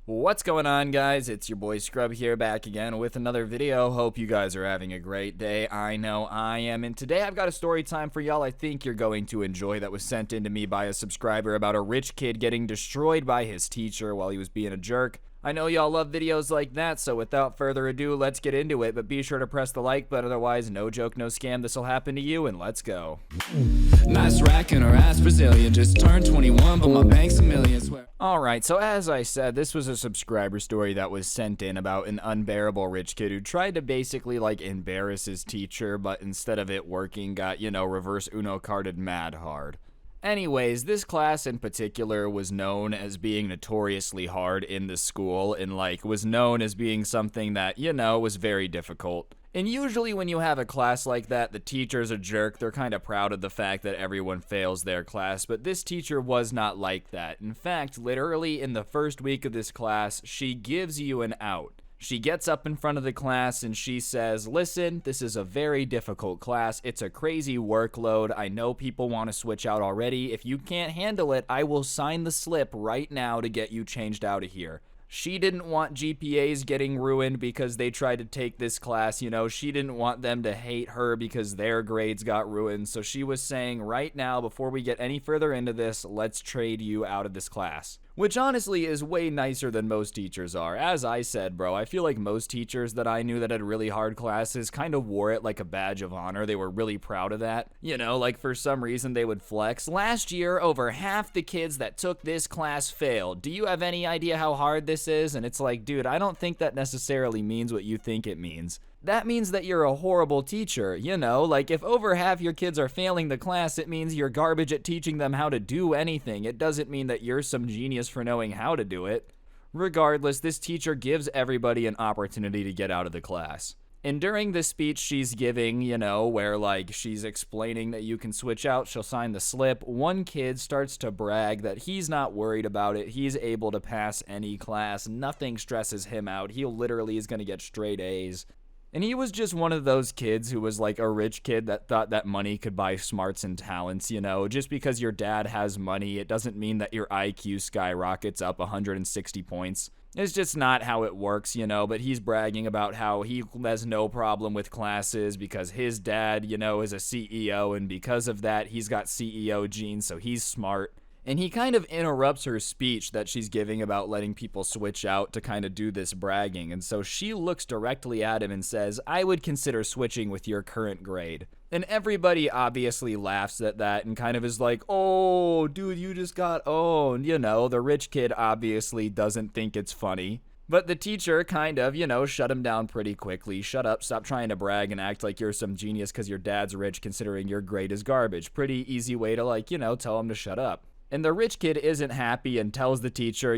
What's going on, guys? It's your boy Scrub here, back again with another video. Hope you guys are having a great day. I know I am, and today I've got a story time for y'all I think you're going to enjoy that was sent in to me by a subscriber about a rich kid getting destroyed by his teacher while he was being a jerk. I know y'all love videos like that, so without further ado, let's get into it, but be sure to press the like button, otherwise no joke, no scam, this'll happen to you, and let's go. Nice racking her ass Brazilian, just turned 21, but my bank's a million, swear. Alright, so as I said, this was a subscriber story that was sent in about an unbearable rich kid who tried to basically, embarrass his teacher, but instead of it working, got, reverse Uno carded mad hard. Anyways, this class in particular was known as being notoriously hard in the school and, was known as being something that, was very difficult. And usually when you have a class like that, the teacher's a jerk. They're kind of proud of the fact that everyone fails their class, but this teacher was not like that. In fact, literally in the first week of this class, she gives you an out. She gets up in front of the class and she says, listen, this is a very difficult class. It's a crazy workload. I know people want to switch out already. If you can't handle it, I will sign the slip right now to get you changed out of here. She didn't want GPAs getting ruined because they tried to take this class, she didn't want them to hate her because their grades got ruined. So she was saying, right now, before we get any further into this, let's trade you out of this class. Which honestly is way nicer than most teachers are. As I said, bro, I feel like most teachers that I knew that had really hard classes kind of wore it like a badge of honor. They were really proud of that. For some reason they would flex. Last year, over half the kids that took this class failed. Do you have any idea how hard this is? And it's like, dude, I don't think that necessarily means what you think it means. That means that you're a horrible teacher, if over half your kids are failing the class, it means you're garbage at teaching them how to do anything. It doesn't mean that you're some genius for knowing how to do it. Regardless, this teacher gives everybody an opportunity to get out of the class. And during the speech she's giving, where she's explaining that you can switch out, she'll sign the slip, one kid starts to brag that he's not worried about it. He's able to pass any class. Nothing stresses him out. He literally is going to get straight A's. And he was just one of those kids who was like a rich kid that thought that money could buy smarts and talents, Just because your dad has money, it doesn't mean that your IQ skyrockets up 160 points. It's just not how it works, but he's bragging about how he has no problem with classes because his dad, is a CEO, and because of that, he's got CEO genes, so he's smart. And he kind of interrupts her speech that she's giving about letting people switch out to kind of do this bragging. And so she looks directly at him and says, I would consider switching with your current grade. And everybody obviously laughs at that and kind of is like, oh, dude, you just got owned. The rich kid obviously doesn't think it's funny. But the teacher kind of, shut him down pretty quickly. Shut up, stop trying to brag and act like you're some genius because your dad's rich considering your grade is garbage. Pretty easy way to, tell him to shut up. And the rich kid isn't happy and tells the teacher,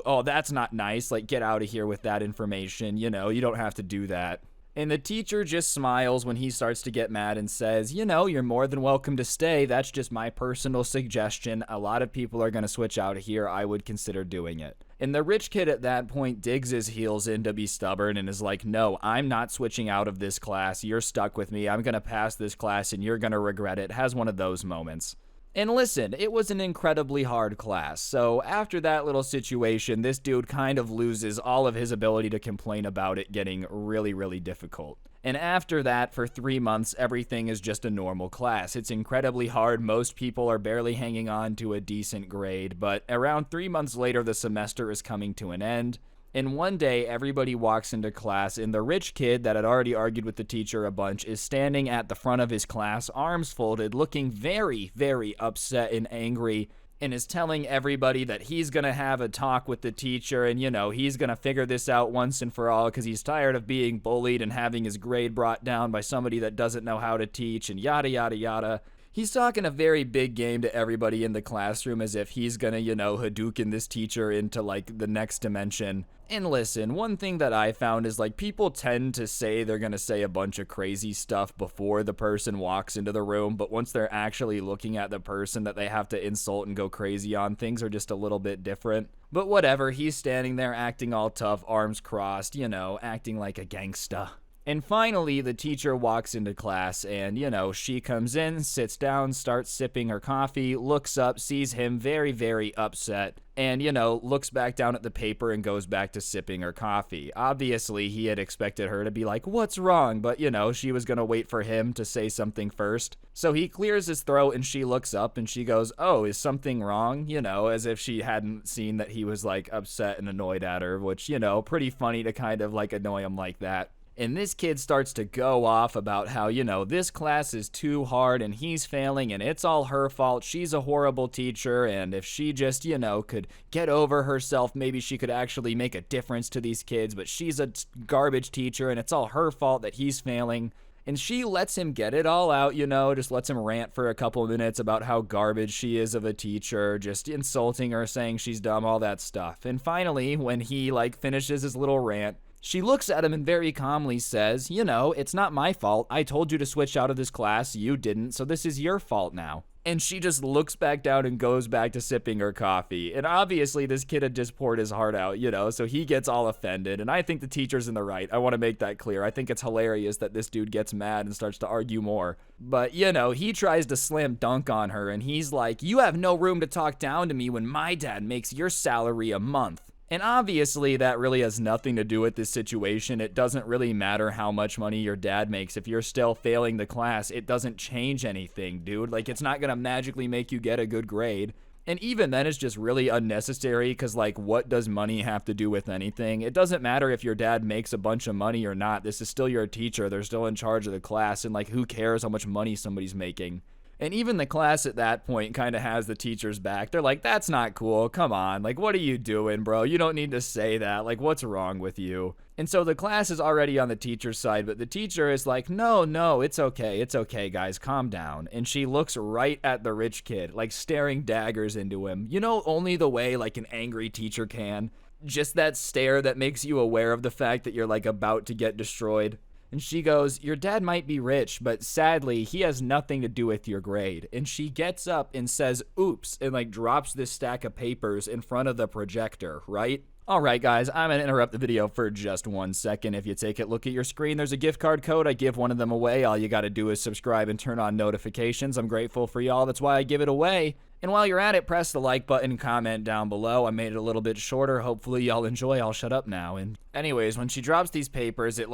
oh, that's not nice. Get out of here with that information. You don't have to do that. And the teacher just smiles when he starts to get mad and says, you're more than welcome to stay. That's just my personal suggestion. A lot of people are going to switch out of here. I would consider doing it. And the rich kid at that point digs his heels in to be stubborn and is like, no, I'm not switching out of this class. You're stuck with me. I'm going to pass this class and you're going to regret it. Has one of those moments. And listen, it was an incredibly hard class, so after that little situation, this dude kind of loses all of his ability to complain about it getting really, really difficult. And after that, for 3 months, everything is just a normal class. It's incredibly hard. Most people are barely hanging on to a decent grade, but around 3 months later, the semester is coming to an end. And one day, everybody walks into class, and the rich kid that had already argued with the teacher a bunch is standing at the front of his class, arms folded, looking very, very upset and angry, and is telling everybody that he's going to have a talk with the teacher, and, he's going to figure this out once and for all because he's tired of being bullied and having his grade brought down by somebody that doesn't know how to teach, and yada, yada, yada. He's talking a very big game to everybody in the classroom as if he's gonna, Hadouken this teacher into, the next dimension. And listen, one thing that I found is, people tend to say they're gonna say a bunch of crazy stuff before the person walks into the room, but once they're actually looking at the person that they have to insult and go crazy on, things are just a little bit different. But whatever, he's standing there acting all tough, arms crossed, acting like a gangsta. And finally, the teacher walks into class and, she comes in, sits down, starts sipping her coffee, looks up, sees him very, very upset, and, looks back down at the paper and goes back to sipping her coffee. Obviously, he had expected her to be like, "What's wrong?" But, she was going to wait for him to say something first. So he clears his throat and she looks up and she goes, "Oh, is something wrong?" As if she hadn't seen that he was like upset and annoyed at her, which, pretty funny to kind of like annoy him like that. And this kid starts to go off about how, this class is too hard and he's failing and it's all her fault. She's a horrible teacher. And if she just, could get over herself, maybe she could actually make a difference to these kids. But she's a garbage teacher and it's all her fault that he's failing. And she lets him get it all out, just lets him rant for a couple minutes about how garbage she is of a teacher, just insulting her, saying she's dumb, all that stuff. And finally, when he finishes his little rant, she looks at him and very calmly says, "It's not my fault. I told you to switch out of this class. You didn't, so this is your fault now." And she just looks back down and goes back to sipping her coffee. And obviously this kid had just poured his heart out, so he gets all offended. And I think the teacher's in the right. I want to make that clear. I think it's hilarious that this dude gets mad and starts to argue more. But, he tries to slam dunk on her and he's like, "You have no room to talk down to me when my dad makes your salary a month." And obviously that really has nothing to do with this situation. It doesn't really matter how much money your dad makes. If you're still failing the class, it doesn't change anything, dude. It's not gonna magically make you get a good grade. And even then, it's just really unnecessary because, what does money have to do with anything? It doesn't matter if your dad makes a bunch of money or not. This is still your teacher. They're still in charge of the class. And, who cares how much money somebody's making? And even the class at that point kind of has the teacher's back. They're like, "That's not cool. Come on. What are you doing, bro? You don't need to say that. What's wrong with you?" And so the class is already on the teacher's side, but the teacher is like, No, it's okay. It's okay, guys. Calm down." And she looks right at the rich kid, staring daggers into him. Only the way, an angry teacher can. Just that stare that makes you aware of the fact that you're, about to get destroyed. And she goes, "Your dad might be rich, but sadly, he has nothing to do with your grade." And she gets up and says, "Oops," and drops this stack of papers in front of the projector, right? Alright guys, I'm going to interrupt the video for just 1 second. If you take a look at your screen, there's a gift card code. I give one of them away. All you got to do is subscribe and turn on notifications. I'm grateful for y'all. That's why I give it away. And while you're at it, press the like button, comment down below. I made it a little bit shorter. Hopefully y'all enjoy. I'll shut up now. And anyways, when she drops these papers, it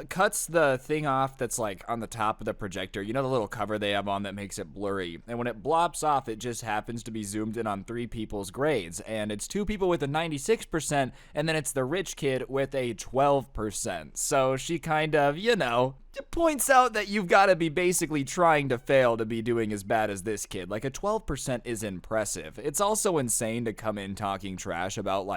cuts the thing off that's on the top of the projector. The little cover they have on that makes it blurry. And when it blops off, it just happens to be zoomed in on 3 people's grades. And it's 2 people with a 96%, and then it's the rich kid with a 12%. So she kind of, points out that you've got to be basically trying to fail to be doing as bad as this kid. A 12% is impressive. It's also insane to come in talking trash about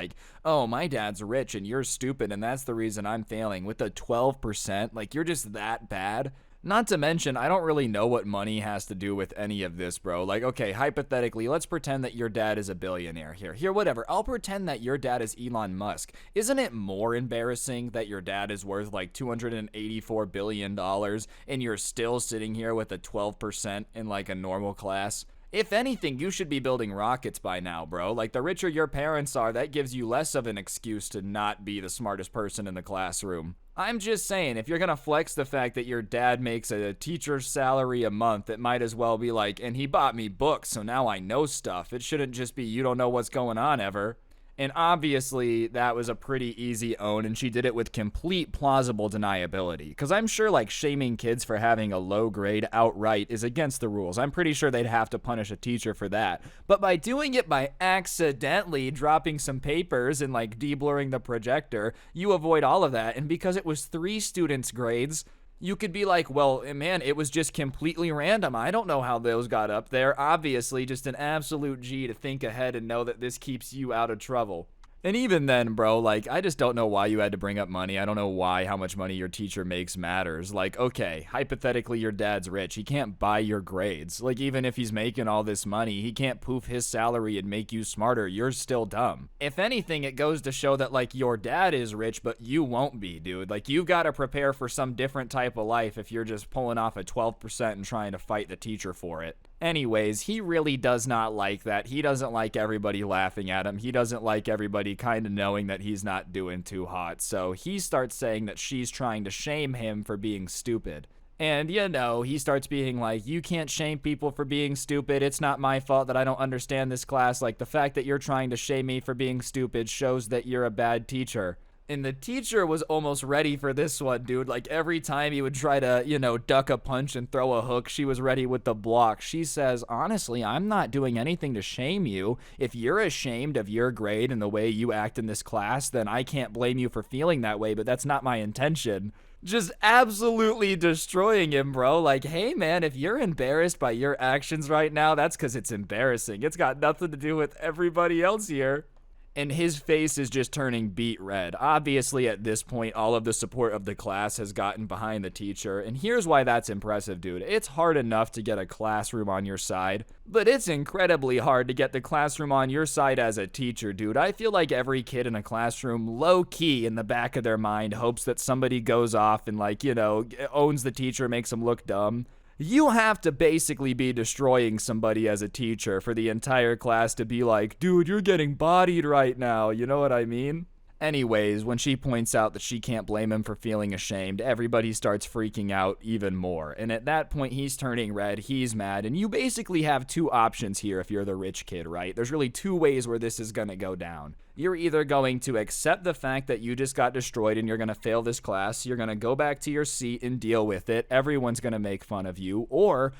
"Oh, my dad's rich and you're stupid and that's the reason I'm failing," with a 12%. You're just that bad. Not to mention, I don't really know what money has to do with any of this, bro. Okay, hypothetically, let's pretend that your dad is a billionaire. Here, whatever. I'll pretend that your dad is Elon Musk. Isn't it more embarrassing that your dad is worth $284 billion and you're still sitting here with a 12% in a normal class? If anything, you should be building rockets by now, bro. The richer your parents are, that gives you less of an excuse to not be the smartest person in the classroom. I'm just saying, if you're gonna flex the fact that your dad makes a teacher's salary a month, it might as well be "And he bought me books, so now I know stuff." It shouldn't just be "You don't know what's going on ever." And obviously, that was a pretty easy own, and she did it with complete plausible deniability. Because I'm sure, shaming kids for having a low grade outright is against the rules. I'm pretty sure they'd have to punish a teacher for that. But by doing it by accidentally dropping some papers and, de-blurring the projector, you avoid all of that. And because it was 3 students' grades, you could be "Well, man, it was just completely random. I don't know how those got up there." Obviously, just an absolute G to think ahead and know that this keeps you out of trouble. And even then, bro, I just don't know why you had to bring up money. I don't know why how much money your teacher makes matters. Okay, hypothetically, your dad's rich. He can't buy your grades. Even if he's making all this money, he can't poof his salary and make you smarter. You're still dumb. If anything, it goes to show that, your dad is rich, but you won't be, dude. You've got to prepare for some different type of life if you're just pulling off a 12% and trying to fight the teacher for it. Anyways, he really does not like that. He doesn't like everybody laughing at him. He doesn't like everybody kind of knowing that he's not doing too hot. So he starts saying that she's trying to shame him for being stupid. And, he starts being like, you can't shame people for being stupid. It's not my fault that I don't understand this class. Like, the fact that you're trying to shame me for being stupid shows that you're a bad teacher. And the teacher was almost ready for this one, dude. Like, every time he would try to, duck a punch and throw a hook, she was ready with the block. She says, honestly, I'm not doing anything to shame you. If you're ashamed of your grade and the way you act in this class, then I can't blame you for feeling that way, but that's not my intention. Just absolutely destroying him, bro. Like, hey, man, if you're embarrassed by your actions right now, that's because it's embarrassing. It's got nothing to do with everybody else here. And his face is just turning beet red. Obviously, at this point, all of the support of the class has gotten behind the teacher. And here's why that's impressive, dude. It's hard enough to get a classroom on your side, but it's incredibly hard to get the classroom on your side as a teacher, dude. I feel like every kid in a classroom, low-key in the back of their mind, hopes that somebody goes off and, owns the teacher, makes them look dumb. You have to basically be destroying somebody as a teacher for the entire class to be like, dude, you're getting bodied right now. You know what I mean? Anyways, when she points out that she can't blame him for feeling ashamed, everybody starts freaking out even more. And at that point, he's turning red, he's mad, and you basically have two options here if you're the rich kid, right? There's really two ways where this is gonna go down. You're either going to accept the fact that you just got destroyed and you're going to fail this class, you're going to go back to your seat and deal with it, everyone's going to make fun of you, or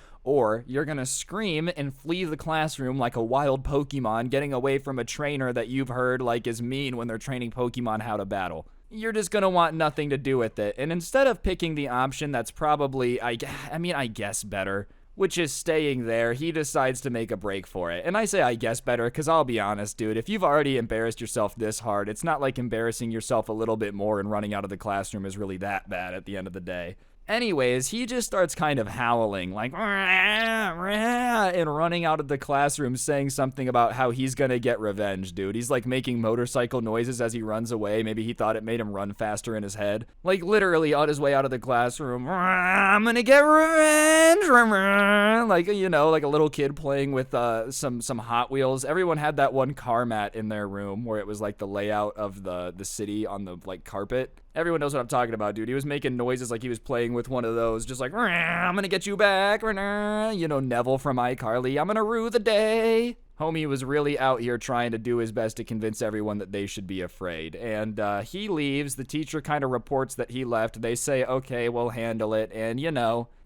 you're going to scream and flee the classroom like a wild Pokemon, getting away from a trainer that you've heard is mean when they're training Pokemon how to battle. You're just going to want nothing to do with it, and instead of picking the option that's probably, I guess better, which is staying there, he decides to make a break for it. And I say I guess better because I'll be honest, dude, if you've already embarrassed yourself this hard, it's not like embarrassing yourself a little bit more and running out of the classroom is really that bad at the end of the day. Anyways, he just starts kind of howling, like, rah, rah, and running out of the classroom saying something about how he's gonna get revenge, dude. He's making motorcycle noises as he runs away. Maybe he thought it made him run faster in his head. Literally on his way out of the classroom, rah, I'm gonna get revenge, rah, like a little kid playing with some Hot Wheels. Everyone had that one car mat in their room where it was the layout of the city on the carpet. Everyone knows what I'm talking about, dude. He was making noises like he was playing with one of those, just like, I'm gonna get you back, Neville from iCarly, I'm gonna rue the day. Homie was really out here trying to do his best to convince everyone that they should be afraid. And he leaves. The teacher kind of reports that he left. They say, okay, we'll handle it. And,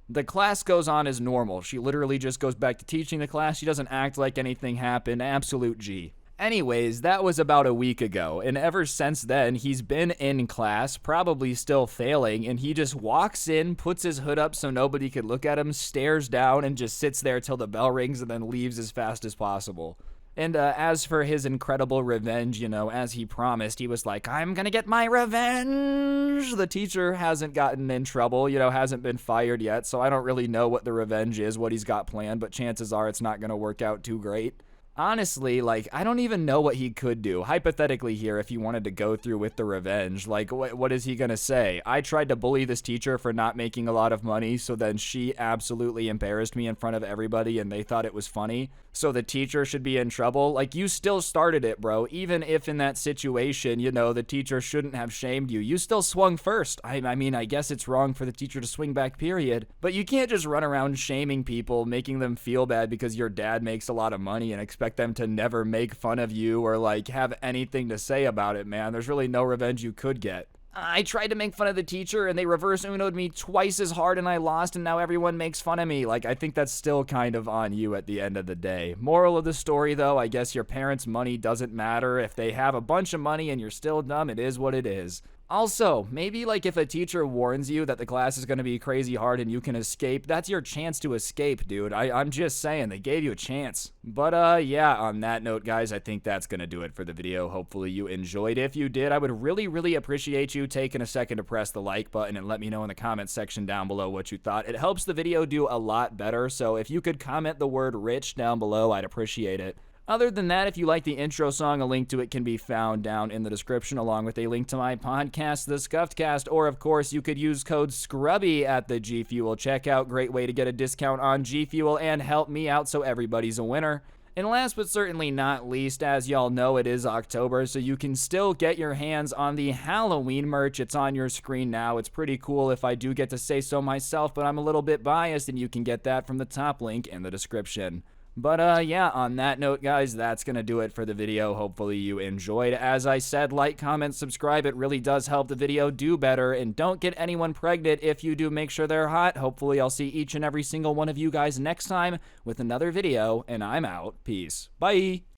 the class goes on as normal. She literally just goes back to teaching the class. She doesn't act like anything happened. Absolute G. Anyways, that was about a week ago, and ever since then, he's been in class, probably still failing, and he just walks in, puts his hood up so nobody could look at him, stares down, and just sits there till the bell rings and then leaves as fast as possible. And as for his incredible revenge, as he promised, he was like, I'm gonna get my revenge! The teacher hasn't gotten in trouble, hasn't been fired yet, so I don't really know what the revenge is, what he's got planned, but chances are it's not gonna work out too great. Honestly, I don't even know what he could do. Hypothetically here, if he wanted to go through with the revenge, what is he gonna say? I tried to bully this teacher for not making a lot of money, so then she absolutely embarrassed me in front of everybody and they thought it was funny. So the teacher should be in trouble? You still started it, bro. Even if in that situation, the teacher shouldn't have shamed you. You still swung first. I guess it's wrong for the teacher to swing back, period. But you can't just run around shaming people, making them feel bad because your dad makes a lot of money and expect them to never make fun of you or have anything to say about it, man. There's really no revenge you could get. I tried to make fun of the teacher and they reverse uno'd me twice as hard and I lost and now everyone makes fun of me. I think that's still kind of on you at the end of the day. Moral of the story though, I guess your parents' money doesn't matter. If they have a bunch of money and you're still dumb, it is what it is. Also, maybe if a teacher warns you that the class is going to be crazy hard and you can escape, that's your chance to escape, dude. I'm just saying, they gave you a chance. But yeah, on that note, guys, I think that's going to do it for the video. Hopefully you enjoyed. If you did, I would really, really appreciate you taking a second to press the like button and let me know in the comments section down below what you thought. It helps the video do a lot better, so if you could comment the word rich down below, I'd appreciate it. Other than that, if you like the intro song, a link to it can be found down in the description, along with a link to my podcast, The Scuffed Cast, or of course, you could use code SCRUBBY at the G Fuel checkout. Great way to get a discount on G Fuel and help me out so everybody's a winner. And last but certainly not least, as y'all know, it is October, so you can still get your hands on the Halloween merch. It's on your screen now. It's pretty cool if I do get to say so myself, but I'm a little bit biased, and you can get that from the top link in the description. But yeah, on that note, guys, that's going to do it for the video. Hopefully you enjoyed. As I said, like, comment, subscribe. It really does help the video do better. And don't get anyone pregnant. If you do, make sure they're hot. Hopefully I'll see each and every single one of you guys next time with another video. And I'm out. Peace. Bye.